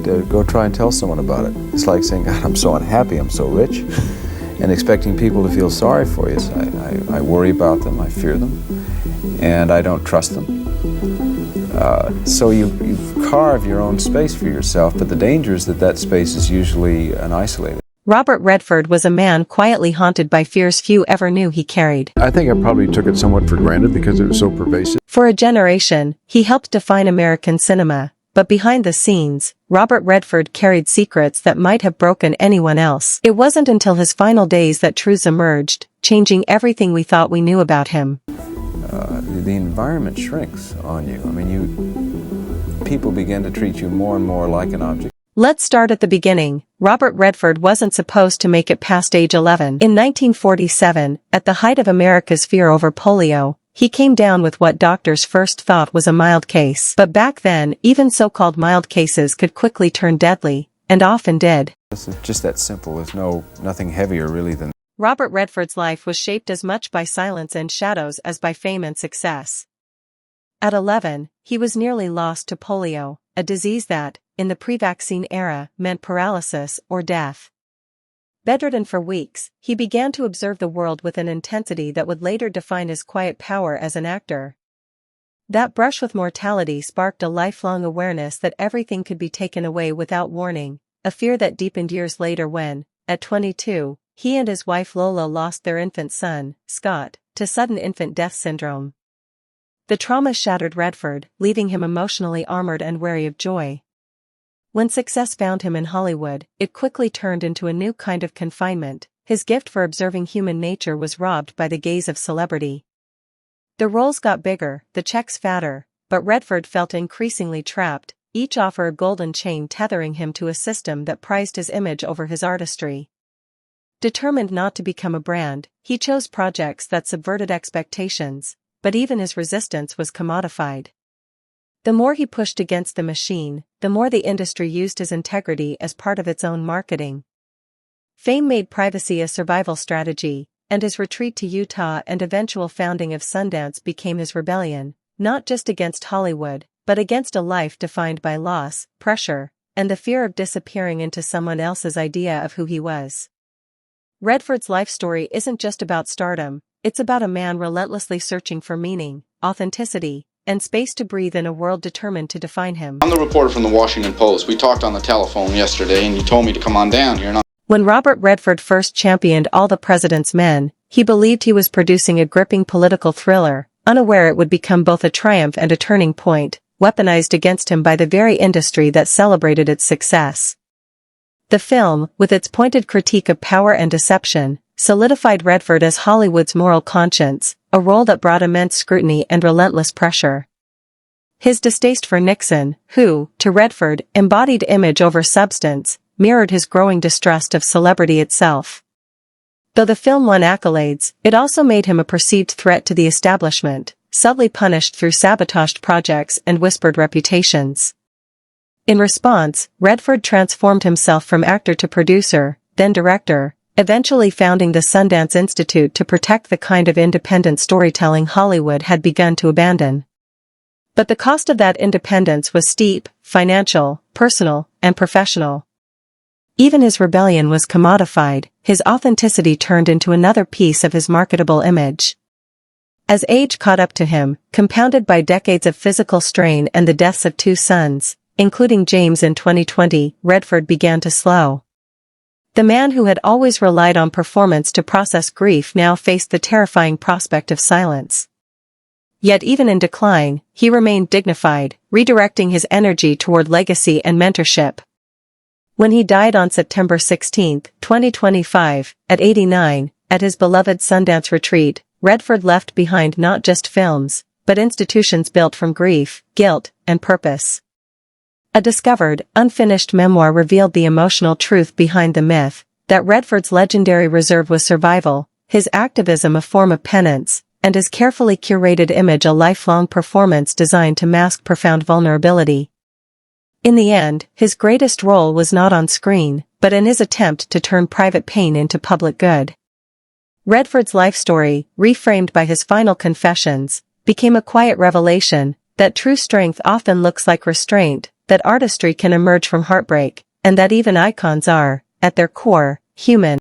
go try and tell someone about it. It's like saying, God, I'm so unhappy, I'm so rich, and expecting people to feel sorry for you. So I worry about them, I fear them, and I don't trust them. So you carve your own space for yourself, but the danger is that space is usually an isolated. Robert Redford was a man quietly haunted by fears few ever knew he carried. I think I probably took it somewhat for granted because it was so pervasive. For a generation, he helped define American cinema, but behind the scenes, Robert Redford carried secrets that might have broken anyone else. It wasn't until his final days that truths emerged, changing everything we thought we knew about him. The environment shrinks on you. I mean, people begin to treat you more and more like an object. Let's start at the beginning. Robert Redford wasn't supposed to make it past age 11. In 1947, at the height of America's fear over polio, he came down with what doctors first thought was a mild case. But back then, even so-called mild cases could quickly turn deadly, and often did. It's just that simple. There's nothing heavier really than. Robert Redford's life was shaped as much by silence and shadows as by fame and success. At 11, he was nearly lost to polio, a disease that, in the pre-vaccine era, meant paralysis or death. Bedridden for weeks, he began to observe the world with an intensity that would later define his quiet power as an actor. That brush with mortality sparked a lifelong awareness that everything could be taken away without warning, a fear that deepened years later when, at 22, he and his wife Lola lost their infant son, Scott, to sudden infant death syndrome. The trauma shattered Redford, leaving him emotionally armored and wary of joy. When success found him in Hollywood, it quickly turned into a new kind of confinement. His gift for observing human nature was robbed by the gaze of celebrity. The roles got bigger, the checks fatter, but Redford felt increasingly trapped, each offer a golden chain tethering him to a system that prized his image over his artistry. Determined not to become a brand, he chose projects that subverted expectations, but even his resistance was commodified. The more he pushed against the machine, the more the industry used his integrity as part of its own marketing. Fame made privacy a survival strategy, and his retreat to Utah and eventual founding of Sundance became his rebellion, not just against Hollywood, but against a life defined by loss, pressure, and the fear of disappearing into someone else's idea of who he was. Redford's life story isn't just about stardom, it's about a man relentlessly searching for meaning, authenticity, and space to breathe in a world determined to define him. I'm the reporter from the Washington Post. We talked on the telephone yesterday and you told me to come on down here. When Robert Redford first championed All the President's Men, he believed he was producing a gripping political thriller, unaware it would become both a triumph and a turning point, weaponized against him by the very industry that celebrated its success. The film, with its pointed critique of power and deception, solidified Redford as Hollywood's moral conscience, a role that brought immense scrutiny and relentless pressure. His distaste for Nixon, who, to Redford, embodied image over substance, mirrored his growing distrust of celebrity itself. Though the film won accolades, it also made him a perceived threat to the establishment, subtly punished through sabotaged projects and whispered reputations. In response, Redford transformed himself from actor to producer, then director, eventually founding the Sundance Institute to protect the kind of independent storytelling Hollywood had begun to abandon. But the cost of that independence was steep, financial, personal, and professional. Even his rebellion was commodified, his authenticity turned into another piece of his marketable image. As age caught up to him, compounded by decades of physical strain and the deaths of two sons, including James in 2020, Redford began to slow. The man who had always relied on performance to process grief now faced the terrifying prospect of silence. Yet even in decline, he remained dignified, redirecting his energy toward legacy and mentorship. When he died on September 16, 2025, at 89, at his beloved Sundance retreat, Redford left behind not just films, but institutions built from grief, guilt, and purpose. A discovered, unfinished memoir revealed the emotional truth behind the myth, that Redford's legendary reserve was survival, his activism a form of penance, and his carefully curated image a lifelong performance designed to mask profound vulnerability. In the end, his greatest role was not on screen, but in his attempt to turn private pain into public good. Redford's life story, reframed by his final confessions, became a quiet revelation that true strength often looks like restraint, that artistry can emerge from heartbreak, and that even icons are, at their core, human.